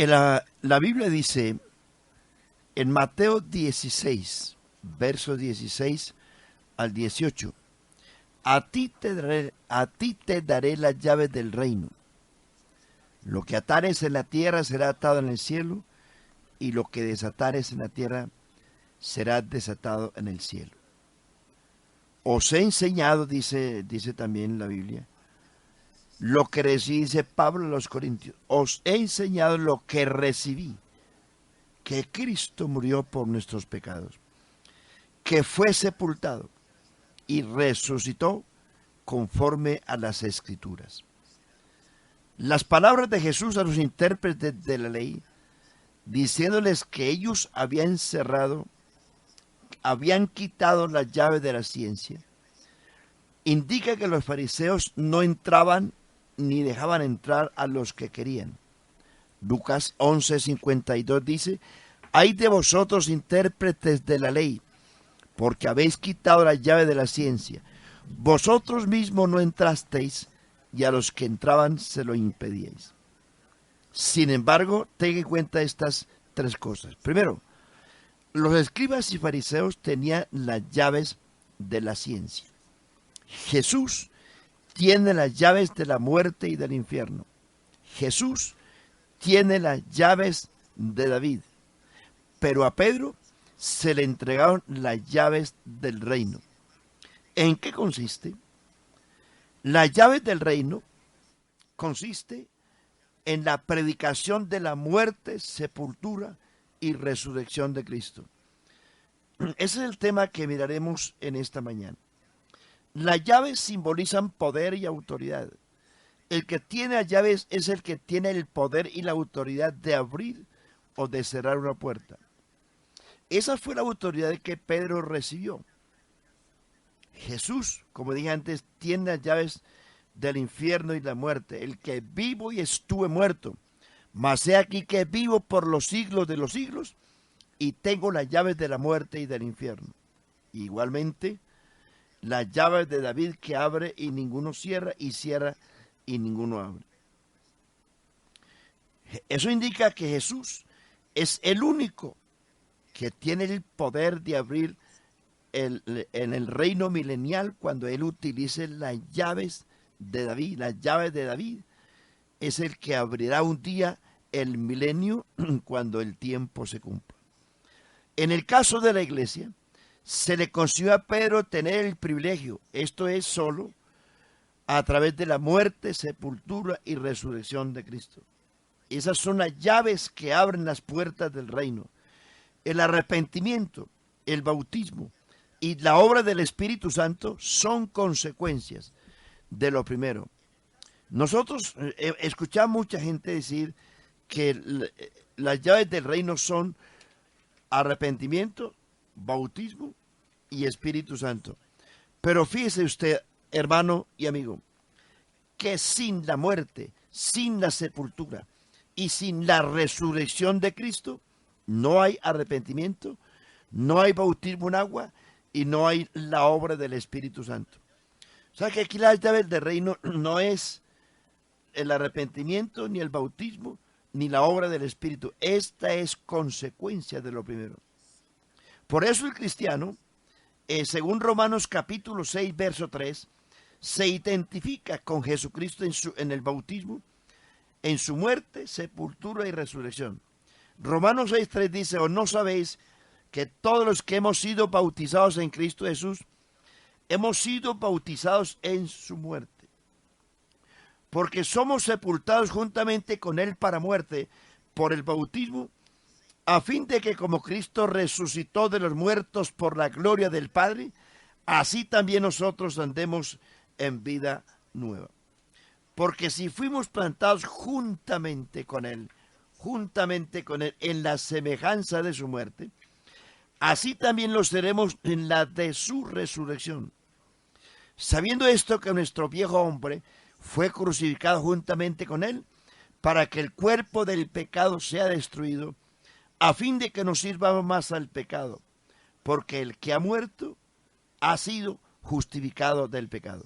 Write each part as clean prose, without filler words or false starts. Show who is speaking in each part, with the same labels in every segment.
Speaker 1: La Biblia dice en Mateo 16, versos 16 al 18, a ti te daré las llaves del reino. Lo que atares en la tierra será atado en el cielo, y lo que desatares en la tierra será desatado en el cielo. Os he enseñado, dice también la Biblia, lo que recibí, dice Pablo a los Corintios, os he enseñado lo que recibí, que Cristo murió por nuestros pecados, que fue sepultado y resucitó conforme a las Escrituras. Las palabras de Jesús a los intérpretes de la ley, diciéndoles que ellos habían quitado las llaves de la ciencia, indica que los fariseos no entraban ni dejaban entrar a los que querían. Lucas 11:52 dice, ay de vosotros intérpretes de la ley, porque habéis quitado la llave de la ciencia. Vosotros mismos no entrasteis, y a los que entraban se lo impedíais. Sin embargo, ten en cuenta estas tres cosas. Primero, los escribas y fariseos tenían las llaves de la ciencia. Jesús tiene las llaves de la muerte y del infierno. Jesús tiene las llaves de David. Pero a Pedro se le entregaron las llaves del reino. ¿En qué consiste? Las llaves del reino consiste en la predicación de la muerte, sepultura y resurrección de Cristo. Ese es el tema que miraremos en esta mañana. Las llaves simbolizan poder y autoridad. El que tiene las llaves es el que tiene el poder y la autoridad de abrir o de cerrar una puerta. Esa fue la autoridad que Pedro recibió. Jesús, como dije antes, tiene las llaves del infierno y la muerte. El que vivo y estuve muerto, mas he aquí que vivo por los siglos de los siglos y tengo las llaves de la muerte y del infierno. Igualmente, las llaves de David que abre y ninguno cierra, y cierra y ninguno abre. Eso indica que Jesús es el único que tiene el poder de abrir en el reino milenial cuando él utilice las llaves de David. Las llaves de David es el que abrirá un día el milenio cuando el tiempo se cumpla. En el caso de la iglesia, se le concedió a Pedro tener el privilegio, esto es solo a través de la muerte, sepultura y resurrección de Cristo. Esas son las llaves que abren las puertas del reino. El arrepentimiento, el bautismo y la obra del Espíritu Santo son consecuencias de lo primero. Nosotros escuchamos mucha gente decir que las llaves del reino son arrepentimiento, bautismo y Espíritu Santo. Pero fíjese usted, hermano y amigo, que sin la muerte, sin la sepultura y sin la resurrección de Cristo, no hay arrepentimiento, no hay bautismo en agua y no hay la obra del Espíritu Santo. O sea que aquí las llaves del reino no es el arrepentimiento, ni el bautismo, ni la obra del Espíritu. Esta es consecuencia de lo primero. Por eso el cristiano, según Romanos capítulo 6, verso 3, se identifica con Jesucristo en el bautismo, en su muerte, sepultura y resurrección. Romanos 6, 3 dice, ¿o no sabéis que todos los que hemos sido bautizados en Cristo Jesús, hemos sido bautizados en su muerte? Porque somos sepultados juntamente con él para muerte por el bautismo, a fin de que como Cristo resucitó de los muertos por la gloria del Padre, así también nosotros andemos en vida nueva. Porque si fuimos plantados juntamente con él en la semejanza de su muerte, así también lo seremos en la de su resurrección. Sabiendo esto, que nuestro viejo hombre fue crucificado juntamente con él, para que el cuerpo del pecado sea destruido, a fin de que no sirvamos más al pecado, porque el que ha muerto ha sido justificado del pecado.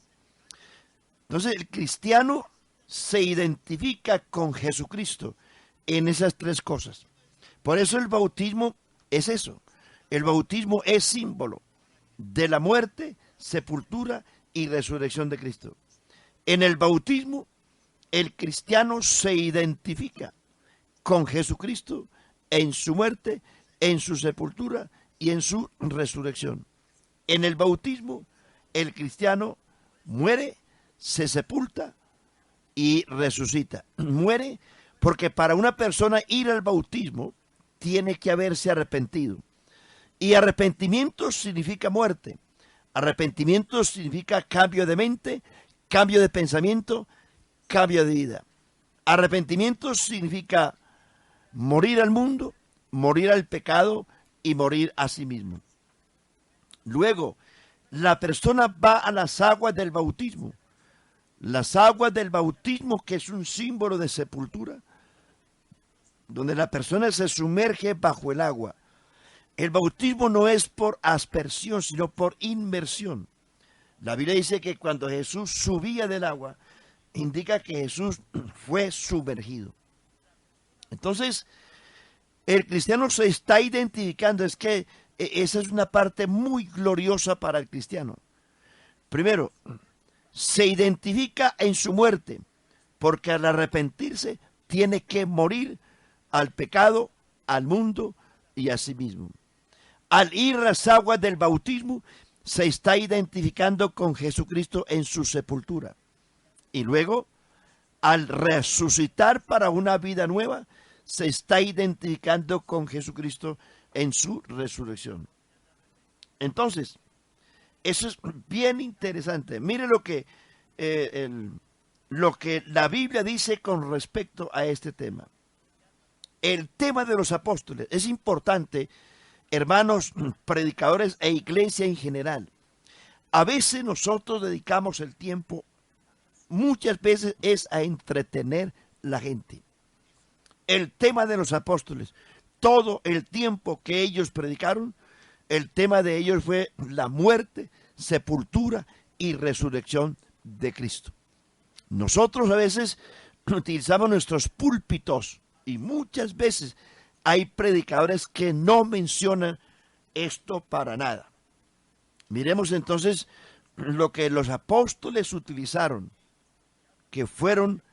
Speaker 1: Entonces el cristiano se identifica con Jesucristo en esas tres cosas. Por eso el bautismo es eso. El bautismo es símbolo de la muerte, sepultura y resurrección de Cristo. En el bautismo, el cristiano se identifica con Jesucristo en su muerte, en su sepultura y en su resurrección. En el bautismo, el cristiano muere, se sepulta y resucita. Muere porque para una persona ir al bautismo tiene que haberse arrepentido. Y arrepentimiento significa muerte. Arrepentimiento significa cambio de mente, cambio de pensamiento, cambio de vida. Arrepentimiento significa morir al mundo, morir al pecado y morir a sí mismo. Luego, la persona va a las aguas del bautismo. Las aguas del bautismo, que es un símbolo de sepultura, donde la persona se sumerge bajo el agua. El bautismo no es por aspersión, sino por inmersión. La Biblia dice que cuando Jesús subía del agua, indica que Jesús fue sumergido. Entonces, el cristiano se está identificando, es que esa es una parte muy gloriosa para el cristiano. Primero, se identifica en su muerte, porque al arrepentirse tiene que morir al pecado, al mundo y a sí mismo. Al ir a las aguas del bautismo, se está identificando con Jesucristo en su sepultura. Y luego, al resucitar para una vida nueva, se está identificando con Jesucristo en su resurrección. Entonces, eso es bien interesante. Mire lo que la Biblia dice con respecto a este tema. El tema de los apóstoles es importante, hermanos, predicadores e iglesia en general. A veces nosotros dedicamos el tiempo, muchas veces es a entretener la gente. El tema de los apóstoles, todo el tiempo que ellos predicaron, el tema de ellos fue la muerte, sepultura y resurrección de Cristo. Nosotros a veces utilizamos nuestros púlpitos y muchas veces hay predicadores que no mencionan esto para nada. Miremos entonces lo que los apóstoles utilizaron, que fueron,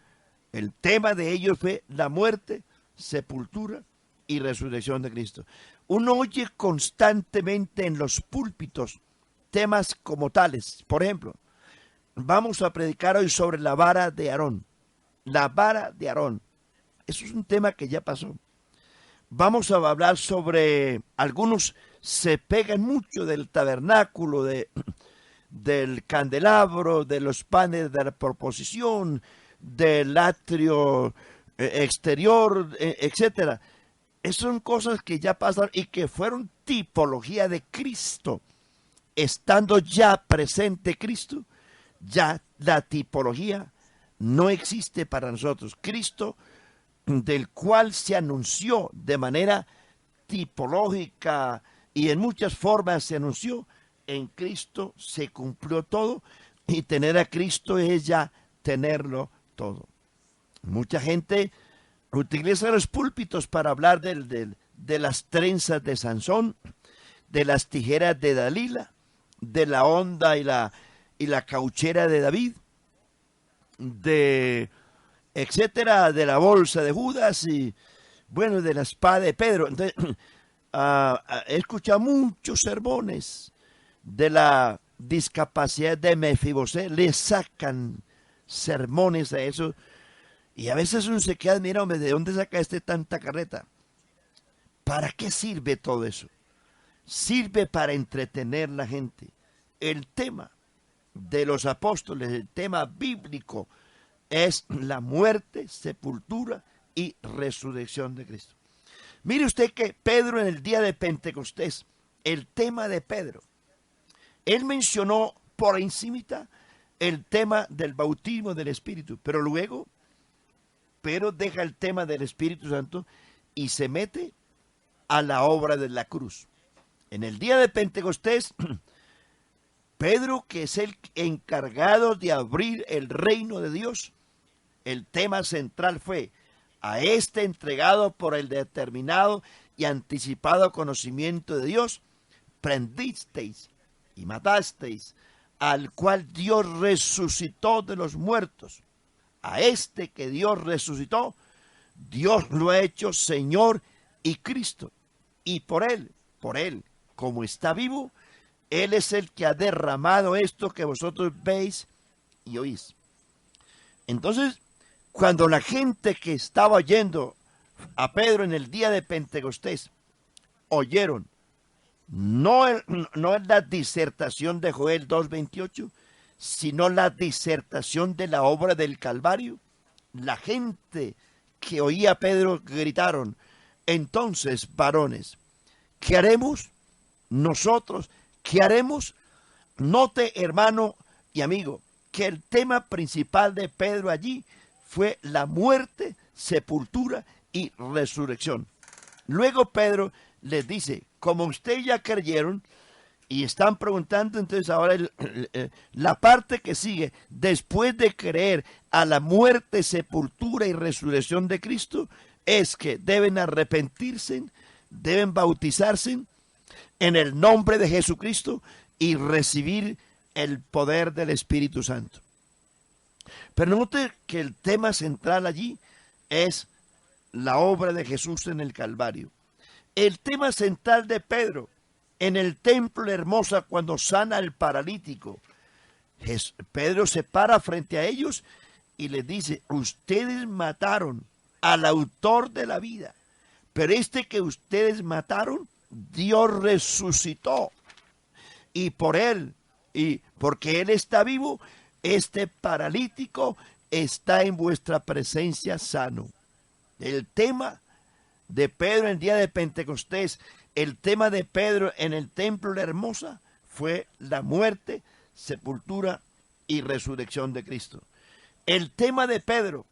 Speaker 1: el tema de ellos fue la muerte, sepultura y resurrección de Cristo. Uno oye constantemente en los púlpitos temas como tales. Por ejemplo, vamos a predicar hoy sobre la vara de Aarón. La vara de Aarón. Eso es un tema que ya pasó. Vamos a hablar sobre, algunos se pegan mucho del tabernáculo, del candelabro, de los panes de la proposición, del atrio exterior, etcétera. Esas son cosas que ya pasaron y que fueron tipología de Cristo. Estando ya presente Cristo, ya la tipología no existe para nosotros. Cristo, del cual se anunció de manera tipológica y en muchas formas se anunció, en Cristo se cumplió todo, y tener a Cristo es ya tenerlo todo. Mucha gente utiliza los púlpitos para hablar de las trenzas de Sansón, de las tijeras de Dalila, de la onda y la cauchera de David, de etcétera, de la bolsa de Judas y bueno, de la espada de Pedro. Entonces, he escuchado muchos sermones de la discapacidad de Mefibosé, le sacan sermones a eso. Y a veces uno se queda, mira, hombre, ¿de dónde saca tanta carreta? ¿Para qué sirve todo eso? Sirve para entretener la gente. El tema de los apóstoles, el tema bíblico, es la muerte, sepultura y resurrección de Cristo. Mire usted que Pedro en el día de Pentecostés, el tema de Pedro, él mencionó por encimita el tema del bautismo del Espíritu, pero luego Pedro deja el tema del Espíritu Santo y se mete a la obra de la cruz. En el día de Pentecostés, Pedro, que es el encargado de abrir el reino de Dios, el tema central fue a este entregado por el determinado y anticipado conocimiento de Dios, prendisteis y matasteis, al cual Dios resucitó de los muertos. A este que Dios resucitó, Dios lo ha hecho Señor y Cristo. Y por él, como está vivo, Él es el que ha derramado esto que vosotros veis y oís. Entonces, cuando la gente que estaba oyendo a Pedro en el día de Pentecostés, oyeron, no es la disertación de Joel 2:28, sino la disertación de la obra del Calvario, la gente que oía a Pedro gritaron, entonces, varones, ¿qué haremos? Nosotros, ¿qué haremos? Note, hermano y amigo, que el tema principal de Pedro allí fue la muerte, sepultura y resurrección. Luego Pedro les dice, como ustedes ya creyeron y están preguntando, entonces ahora la parte que sigue, después de creer a la muerte, sepultura y resurrección de Cristo, es que deben arrepentirse, deben bautizarse en el nombre de Jesucristo y recibir el poder del Espíritu Santo. Pero note que el tema central allí es la obra de Jesús en el Calvario. El tema central de Pedro en el templo de Hermosa cuando sana al paralítico. Pedro se para frente a ellos y les dice, ustedes mataron al autor de la vida, pero este que ustedes mataron, Dios resucitó. Y por él, y porque él está vivo, este paralítico está en vuestra presencia sano. El tema de Pedro en el día de Pentecostés, el tema de Pedro en el templo de la Hermosa fue la muerte, sepultura y resurrección de Cristo. El tema de Pedro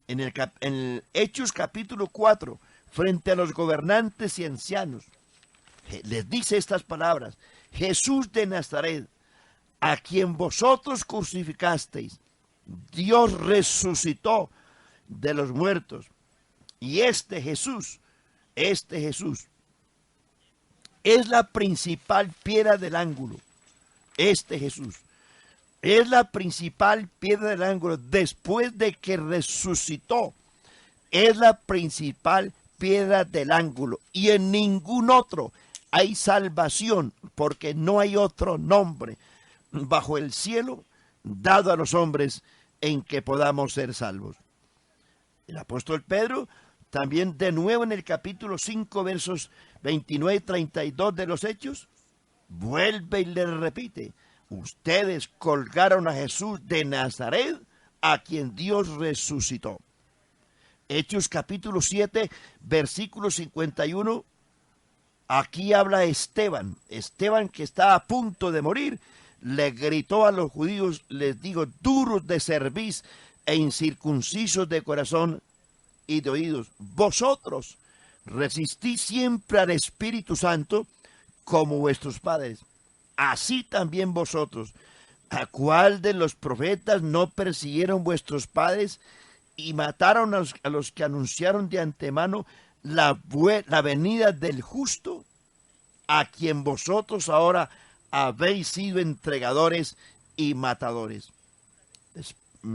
Speaker 1: en el Hechos capítulo 4, frente a los gobernantes y ancianos, les dice estas palabras, Jesús de Nazaret, a quien vosotros crucificasteis, Dios resucitó de los muertos. Y este Jesús es la principal piedra del ángulo. Este Jesús es la principal piedra del ángulo después de que resucitó. Es la principal piedra del ángulo y en ningún otro hay salvación, porque no hay otro nombre bajo el cielo dado a los hombres en que podamos ser salvos. El apóstol Pedro también de nuevo en el capítulo 5 versos 29 y 32 de los Hechos vuelve y le repite, ustedes colgaron a Jesús de Nazaret, a quien Dios resucitó. Hechos capítulo 7 versículo 51, aquí habla Esteban que está a punto de morir, le gritó a los judíos, les digo, duros de cerviz e incircuncisos de corazón y de oídos, vosotros resistís siempre al Espíritu Santo como vuestros padres, así también vosotros, ¿a cuál de los profetas no persiguieron vuestros padres y mataron a los que anunciaron de antemano la venida del justo, a quien vosotros ahora habéis sido entregadores y matadores?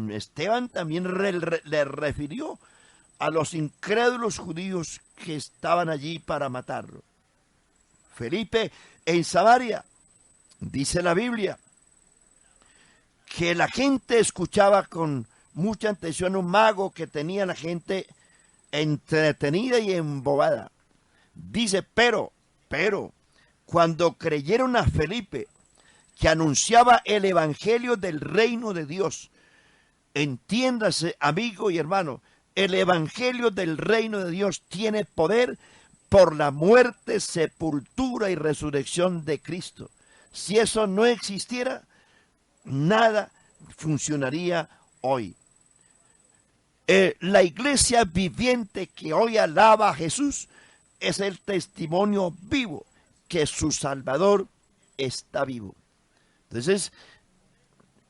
Speaker 1: Esteban también le refirió a los incrédulos judíos que estaban allí para matarlo. Felipe en Samaria, dice la Biblia, que la gente escuchaba con mucha atención un mago que tenía a la gente entretenida y embobada. Dice, pero, cuando creyeron a Felipe, que anunciaba el evangelio del reino de Dios, entiéndase, amigo y hermano, el evangelio del reino de Dios tiene poder por la muerte, sepultura y resurrección de Cristo. Si eso no existiera, nada funcionaría hoy. La iglesia viviente que hoy alaba a Jesús es el testimonio vivo que su Salvador está vivo. Entonces,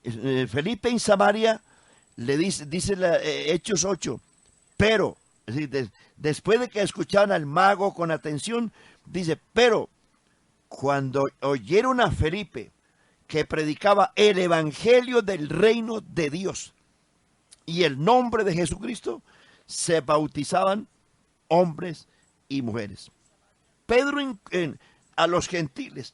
Speaker 1: Felipe en Samaria le dice Hechos 8, pero así, después de que escuchaban al mago con atención, dice, pero cuando oyeron a Felipe que predicaba el evangelio del reino de Dios y el nombre de Jesucristo, se bautizaban hombres y mujeres. Pedro a los gentiles,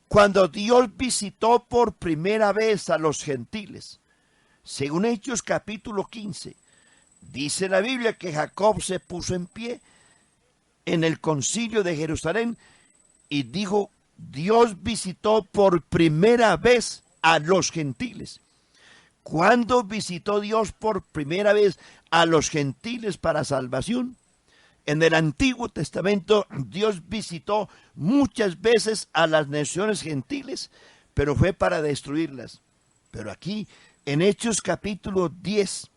Speaker 1: cuando Dios visitó por primera vez a los gentiles, según Hechos capítulo 15, dice la Biblia que Jacob se puso en pie en el concilio de Jerusalén y dijo, Dios visitó por primera vez a los gentiles. ¿Cuándo visitó Dios por primera vez a los gentiles para salvación? En el Antiguo Testamento Dios visitó muchas veces a las naciones gentiles, pero fue para destruirlas. Pero aquí, en Hechos capítulo 10,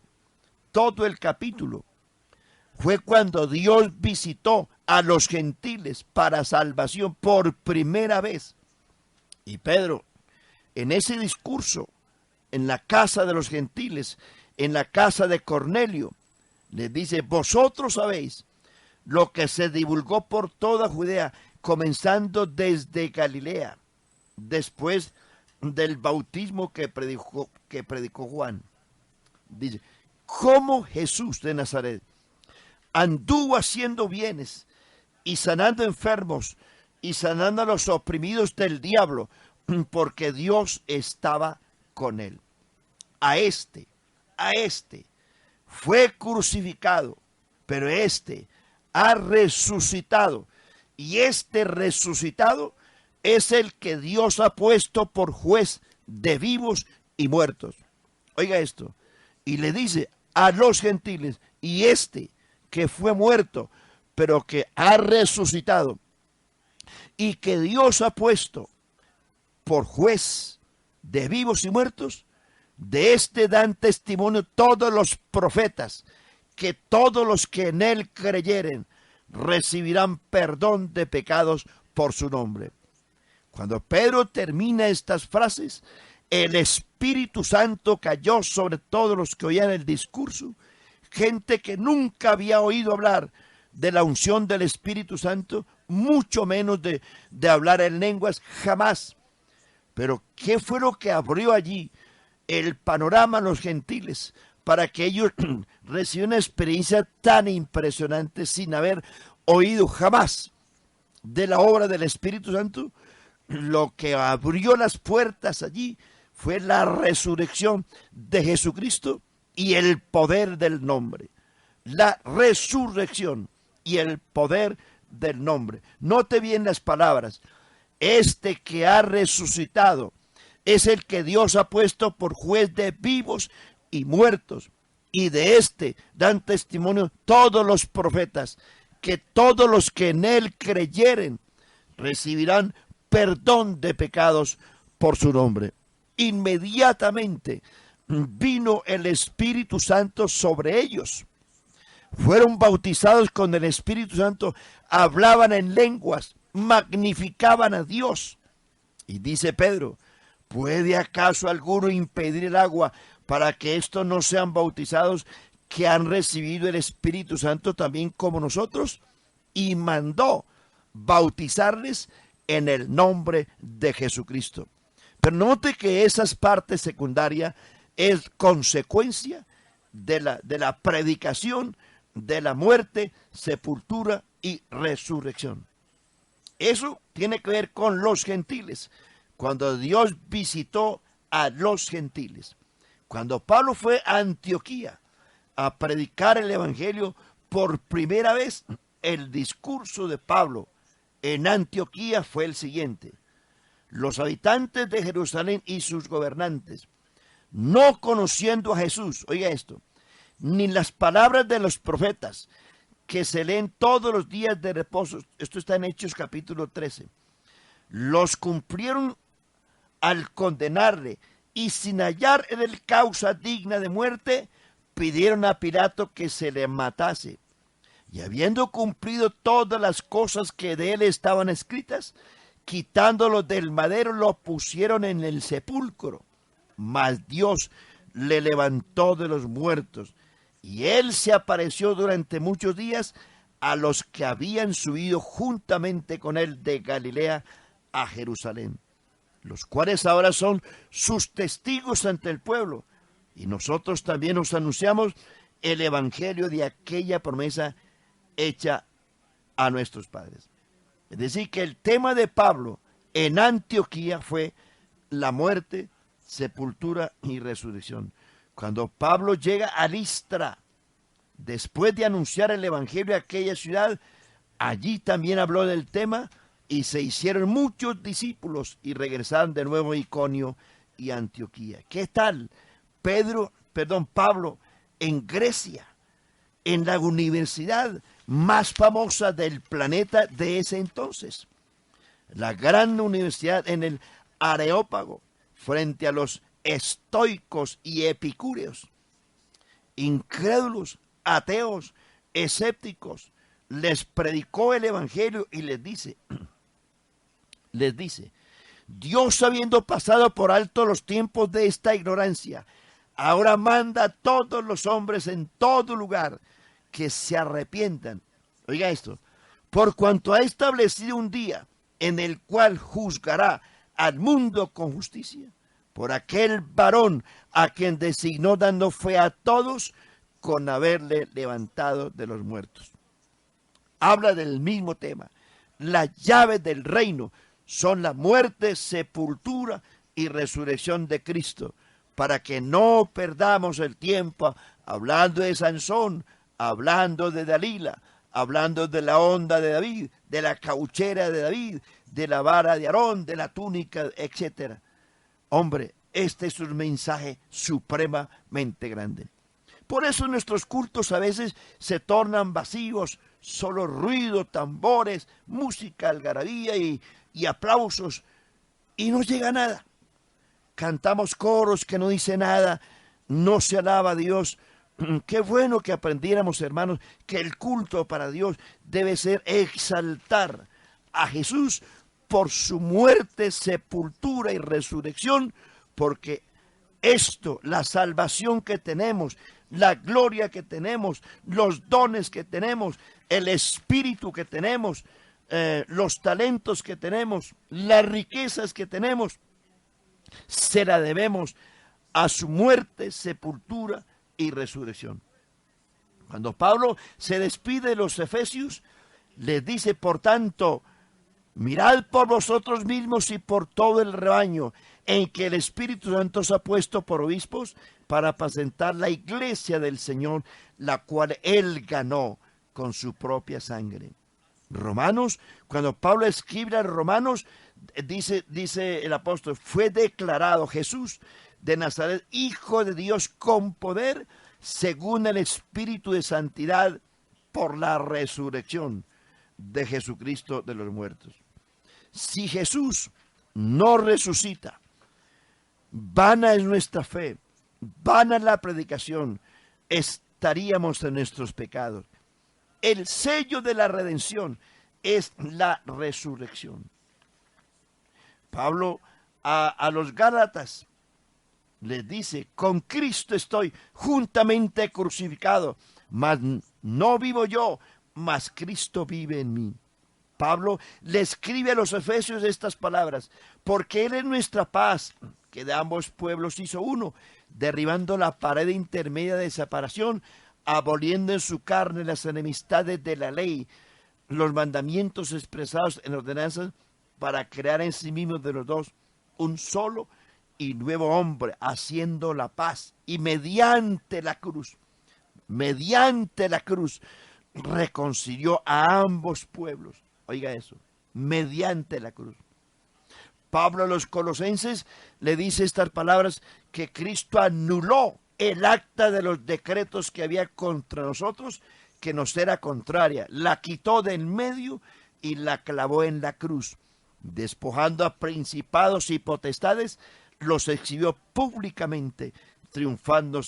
Speaker 1: todo el capítulo, fue cuando Dios visitó a los gentiles para salvación por primera vez. Y Pedro, en ese discurso, en la casa de los gentiles, en la casa de Cornelio, les dice, vosotros sabéis lo que se divulgó por toda Judea, comenzando desde Galilea, después del bautismo que predicó Juan. Dice, cómo Jesús de Nazaret anduvo haciendo bienes y sanando enfermos y sanando a los oprimidos del diablo, porque Dios estaba con él. A este fue crucificado, pero este ha resucitado, y este resucitado es el que Dios ha puesto por juez de vivos y muertos. Oiga esto, y le dice a los gentiles, y este que fue muerto, pero que ha resucitado, y que Dios ha puesto por juez de vivos y muertos, de este dan testimonio todos los profetas, que todos los que en él creyeren recibirán perdón de pecados por su nombre. Cuando Pedro termina estas frases, el Espíritu Santo cayó sobre todos los que oían el discurso, gente que nunca había oído hablar de la unción del Espíritu Santo, mucho menos de hablar en lenguas, jamás. Pero ¿qué fue lo que abrió allí el panorama a los gentiles para que ellos recibieran una experiencia tan impresionante sin haber oído jamás de la obra del Espíritu Santo? Lo que abrió las puertas allí fue la resurrección de Jesucristo y el poder del nombre. La resurrección y el poder del nombre. Note bien las palabras. Este que ha resucitado es el que Dios ha puesto por juez de vivos y muertos. Y de este dan testimonio todos los profetas, que todos los que en él creyeren recibirán perdón de pecados por su nombre. Inmediatamente vino el Espíritu Santo sobre ellos. Fueron bautizados con el Espíritu Santo, hablaban en lenguas, magnificaban a Dios. Y dice Pedro, ¿puede acaso alguno impedir el agua para que estos no sean bautizados, que han recibido el Espíritu Santo también como nosotros? Y mandó bautizarles en el nombre de Jesucristo. Pero note que esa parte secundaria es consecuencia de la predicación de la muerte, sepultura y resurrección. Eso tiene que ver con los gentiles. Cuando Dios visitó a los gentiles. Cuando Pablo fue a Antioquía a predicar el evangelio por primera vez, el discurso de Pablo en Antioquía fue el siguiente: los habitantes de Jerusalén y sus gobernantes, no conociendo a Jesús, oiga esto, ni las palabras de los profetas que se leen todos los días de reposo, esto está en Hechos capítulo 13, los cumplieron al condenarle, y sin hallar en él causa digna de muerte, pidieron a Pilato que se le matase. Y habiendo cumplido todas las cosas que de él estaban escritas, quitándolo del madero, lo pusieron en el sepulcro. Mas Dios le levantó de los muertos, Y él se apareció durante muchos días a los que habían subido juntamente con él de Galilea a Jerusalén, los cuales ahora son sus testigos ante el pueblo. Y nosotros también os anunciamos el evangelio de aquella promesa hecha a nuestros padres. Es decir, que el tema de Pablo en Antioquía fue la muerte, sepultura y resurrección. Cuando Pablo llega a Listra, después de anunciar el evangelio a aquella ciudad, allí también habló del tema y se hicieron muchos discípulos y regresaron de nuevo a Iconio y Antioquía. ¿Qué tal Pablo en Grecia, en la universidad más famosa del planeta de ese entonces? La gran universidad en el Areópago, frente a los estoicos y epicúreos, incrédulos, ateos, escépticos, les predicó el evangelio y les dice, Dios, habiendo pasado por alto los tiempos de esta ignorancia, ahora manda a todos los hombres en todo lugar que se arrepientan. Oiga esto, por cuanto ha establecido un día en el cual juzgará al mundo con justicia, por aquel varón a quien designó, dando fe a todos con haberle levantado de los muertos. Habla del mismo tema. Las llaves del reino son la muerte, sepultura y resurrección de Cristo, para que no perdamos el tiempo hablando de Sansón, hablando de Dalila, hablando de la onda de David, de la cauchera de David, de la vara de Aarón, de la túnica, etc. Hombre, este es un mensaje supremamente grande. Por eso nuestros cultos a veces se tornan vacíos, solo ruido, tambores, música, algarabía y aplausos, y no llega nada. Cantamos coros que no dicen nada, no se alaba a Dios. Qué bueno que aprendiéramos, hermanos, que el culto para Dios debe ser exaltar a Jesús por su muerte, sepultura y resurrección, porque esto, la salvación que tenemos, la gloria que tenemos, los dones que tenemos, el espíritu que tenemos, los talentos que tenemos, las riquezas que tenemos, se la debemos a su muerte, sepultura y resurrección. Cuando Pablo se despide de los efesios, les dice, por tanto, mirad por vosotros mismos y por todo el rebaño en que el Espíritu Santo os ha puesto por obispos para apacentar la iglesia del Señor, la cual él ganó con su propia sangre. Romanos, cuando Pablo escribe a Romanos, dice el apóstol, fue declarado Jesús de Nazaret, Hijo de Dios con poder, según el Espíritu de santidad, por la resurrección de Jesucristo de los muertos. Si Jesús no resucita, vana es nuestra fe, vana es la predicación, estaríamos en nuestros pecados. El sello de la redención es la resurrección. Pablo a los Gálatas les dice, con Cristo estoy juntamente crucificado, mas no vivo yo, mas Cristo vive en mí. Pablo le escribe a los efesios estas palabras, porque Él es nuestra paz, que de ambos pueblos hizo uno, derribando la pared intermedia de separación, aboliendo en su carne las enemistades de la ley, los mandamientos expresados en ordenanzas, para crear en sí mismos de los dos un solo y nuevo hombre, haciendo la paz, y mediante la cruz, reconcilió a ambos pueblos. Oiga eso, mediante la cruz. Pablo a los colosenses le dice estas palabras, que Cristo anuló el acta de los decretos que había contra nosotros, que nos era contraria, la quitó de en medio y la clavó en la cruz, despojando a principados y potestades, los exhibió públicamente, triunfando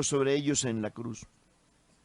Speaker 1: sobre ellos en la cruz.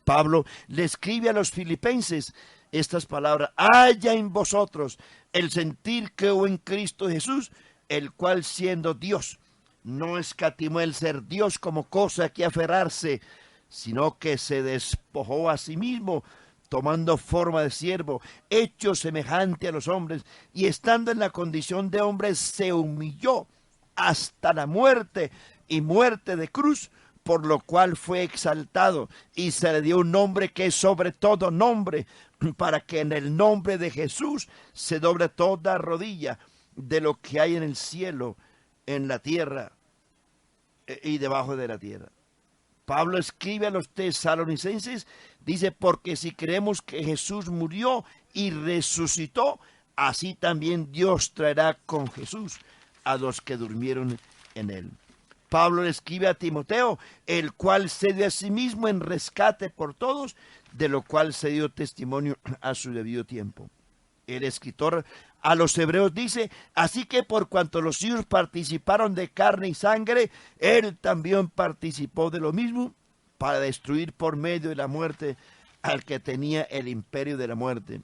Speaker 1: Pablo le escribe a los filipenses estas palabras, haya en vosotros el sentir que hubo en Cristo Jesús, el cual siendo Dios, no escatimó el ser Dios como cosa que aferrarse, sino que se despojó a sí mismo, tomando forma de siervo, hecho semejante a los hombres, y estando en la condición de hombre, se humilló hasta la muerte y muerte de cruz, por lo cual fue exaltado y se le dio un nombre que es sobre todo nombre, para que en el nombre de Jesús se doble toda rodilla de lo que hay en el cielo, en la tierra y debajo de la tierra. Pablo escribe a los tesalonicenses, dice, porque si creemos que Jesús murió y resucitó, así también Dios traerá con Jesús a los que durmieron en él. Pablo le escribe a Timoteo, el cual se dio a sí mismo en rescate por todos, de lo cual se dio testimonio a su debido tiempo. El escritor a los hebreos dice, así que por cuanto los hijos participaron de carne y sangre, él también participó de lo mismo, para destruir por medio de la muerte al que tenía el imperio de la muerte,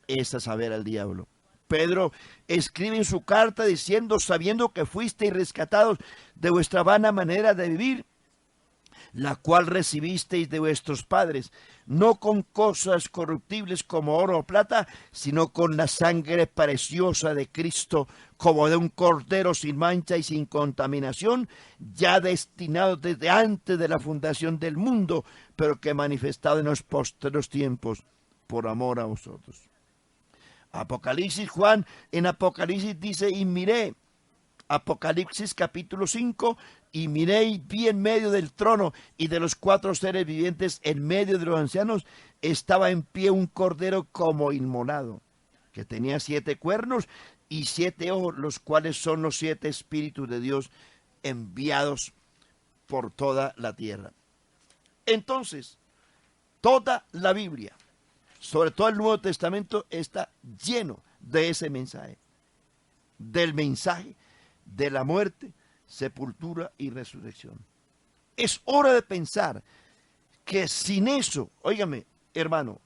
Speaker 1: es a saber, al diablo. Pedro escribe en su carta diciendo, sabiendo que fuisteis rescatados de vuestra vana manera de vivir, la cual recibisteis de vuestros padres, no con cosas corruptibles como oro o plata, sino con la sangre preciosa de Cristo, como de un cordero sin mancha y sin contaminación, ya destinado desde antes de la fundación del mundo, pero que manifestado en los postreros tiempos, por amor a vosotros. Apocalipsis, Juan en Apocalipsis dice, y miré, Apocalipsis capítulo 5, y miré y vi en medio del trono y de los 4 seres vivientes, en medio de los ancianos, estaba en pie un cordero como inmolado, que tenía 7 cuernos y 7 ojos, los cuales son los 7 espíritus de Dios enviados por toda la tierra. Entonces, toda la Biblia, sobre todo el Nuevo Testamento, está lleno de ese mensaje, del mensaje de la muerte, sepultura y resurrección. Es hora de pensar que sin eso, óigame, hermano,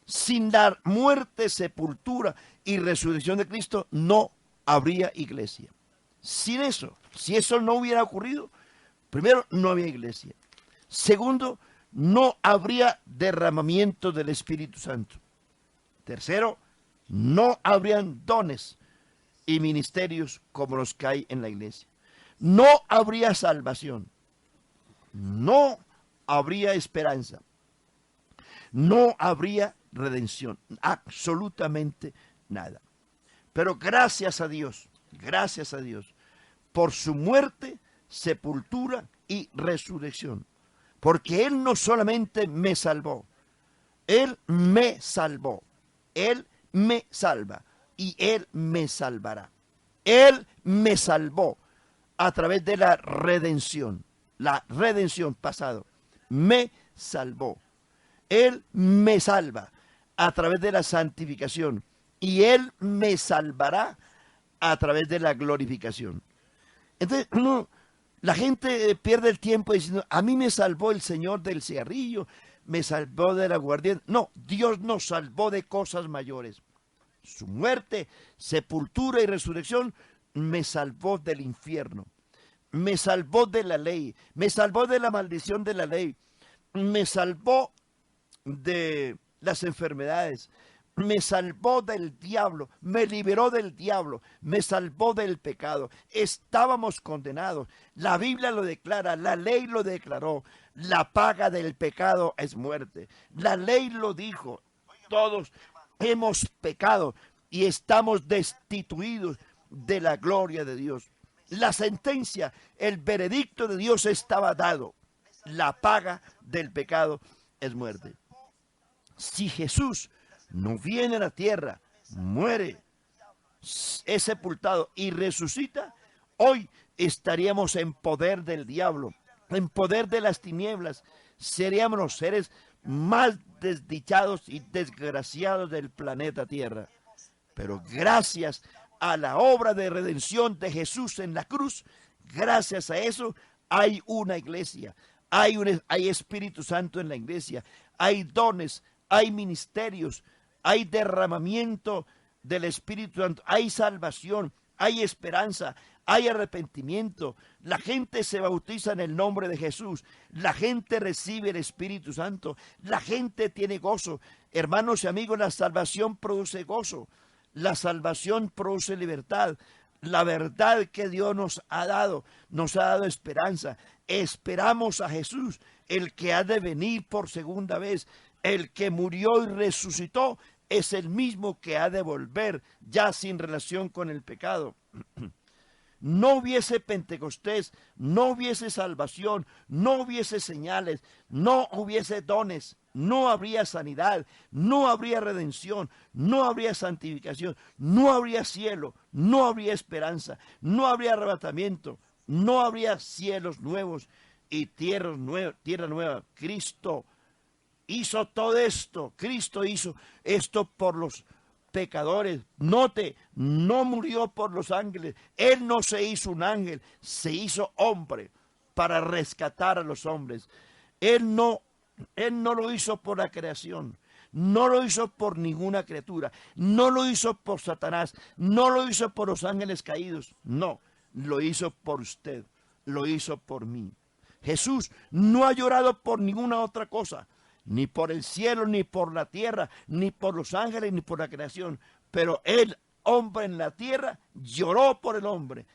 Speaker 1: sin la muerte, sepultura y resurrección de Cristo, no habría iglesia. Sin eso, si eso no hubiera ocurrido, primero, no había iglesia. Segundo, no habría derramamiento del Espíritu Santo. Tercero, no habrían dones y ministerios como los que hay en la iglesia. No habría salvación. No habría esperanza. No habría redención. Absolutamente nada. Pero gracias a Dios, por su muerte, sepultura y resurrección. Porque Él no solamente me salvó, Él me salvó, Él me salva y Él me salvará. Él me salvó a través de la redención pasado, me salvó. Él me salva a través de la santificación y Él me salvará a través de la glorificación. Entonces, no, la gente pierde el tiempo diciendo, a mí me salvó el Señor del cigarrillo, me salvó de la guardia. No, Dios nos salvó de cosas mayores. Su muerte, sepultura y resurrección me salvó del infierno, me salvó de la ley, me salvó de la maldición de la ley, me salvó de las enfermedades, me salvó del diablo, me liberó del diablo, me salvó del pecado. Estábamos condenados, la Biblia lo declara, la ley lo declaró, la paga del pecado es muerte. La ley lo dijo, todos hemos pecado y estamos destituidos de la gloria de Dios. La sentencia, el veredicto de Dios estaba dado. La paga del pecado es muerte. Si Jesús no viene a la tierra, muere, es sepultado y resucita, hoy estaríamos en poder del diablo, en poder de las tinieblas. Seríamos los seres más desdichados y desgraciados del planeta Tierra. Pero gracias a la obra de redención de Jesús en la cruz, gracias a eso hay una iglesia, hay Espíritu Santo en la iglesia, hay dones, hay ministerios, hay derramamiento del Espíritu Santo, hay salvación, hay esperanza, hay arrepentimiento, la gente se bautiza en el nombre de Jesús, la gente recibe el Espíritu Santo, la gente tiene gozo. Hermanos y amigos, la salvación produce gozo, la salvación produce libertad. La verdad que Dios nos ha dado esperanza. Esperamos a Jesús, el que ha de venir por segunda vez, el que murió y resucitó, es el mismo que ha de volver, ya sin relación con el pecado. No hubiese Pentecostés, no hubiese salvación, no hubiese señales, no hubiese dones, no habría sanidad, no habría redención, no habría santificación, no habría cielo, no habría esperanza, no habría arrebatamiento, no habría cielos nuevos y tierra nueva. Cristo hizo todo esto, Cristo hizo esto por los pecadores. Note, no murió por los ángeles. Él no se hizo un ángel, se hizo hombre para rescatar a los hombres. Él no lo hizo por la creación, no lo hizo por ninguna criatura, no lo hizo por Satanás, no lo hizo por los ángeles caídos, no, lo hizo por usted, lo hizo por mí. Jesús no ha llorado por ninguna otra cosa, ni por el cielo, ni por la tierra, ni por los ángeles, ni por la creación. Pero el hombre en la tierra lloró por el hombre,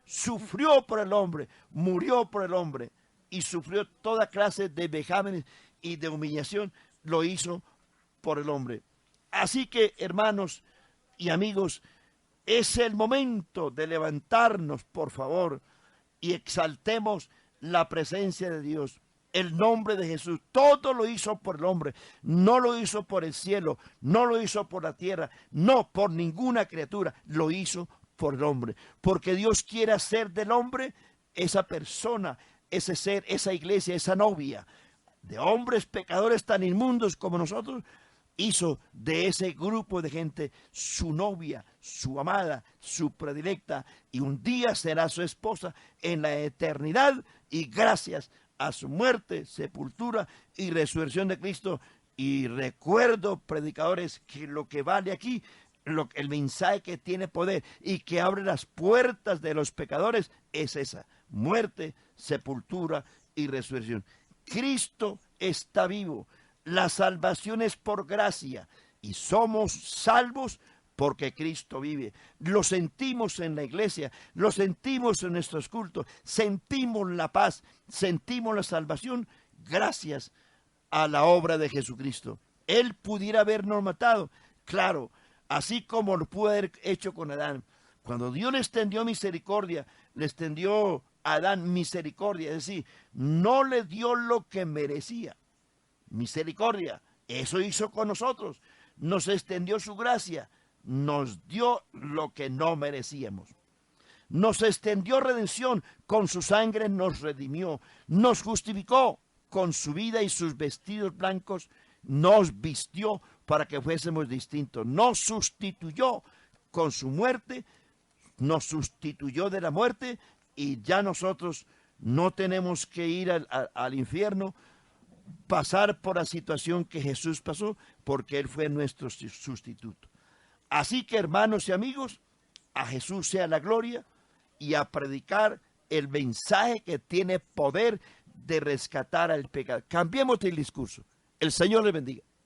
Speaker 1: sufrió por el hombre, murió por el hombre y sufrió toda clase de vejámenes y de humillación. Lo hizo por el hombre. Así que, hermanos y amigos, es el momento de levantarnos, por favor, y exaltemos la presencia de Dios. El nombre de Jesús, todo lo hizo por el hombre, no lo hizo por el cielo, no lo hizo por la tierra, no por ninguna criatura, lo hizo por el hombre, porque Dios quiere hacer del hombre esa persona, ese ser, esa iglesia, esa novia, de hombres pecadores tan inmundos como nosotros, hizo de ese grupo de gente su novia, su amada, su predilecta, y un día será su esposa en la eternidad, y gracias a su muerte, sepultura y resurrección de Cristo. Y recuerdo, predicadores, que lo que vale aquí, el mensaje que tiene poder y que abre las puertas de los pecadores, es esa: muerte, sepultura y resurrección. Cristo está vivo, la salvación es por gracia y somos salvos porque Cristo vive. Lo sentimos en la iglesia, lo sentimos en nuestros cultos, sentimos la paz, sentimos la salvación gracias a la obra de Jesucristo. Él pudiera habernos matado, claro, así como lo pudo haber hecho con Adán. Cuando Dios le extendió misericordia, le extendió a Adán misericordia, es decir, no le dio lo que merecía. Misericordia, eso hizo con nosotros, nos extendió su gracia, nos dio lo que no merecíamos. Nos extendió redención, con su sangre nos redimió, nos justificó, con su vida y sus vestidos blancos nos vistió para que fuésemos distintos, nos sustituyó con su muerte, nos sustituyó de la muerte y ya nosotros no tenemos que ir al infierno, pasar por la situación que Jesús pasó, porque Él fue nuestro sustituto. Así que, hermanos y amigos, a Jesús sea la gloria y a predicar el mensaje que tiene poder de rescatar al pecado. Cambiemos el discurso. El Señor le bendiga.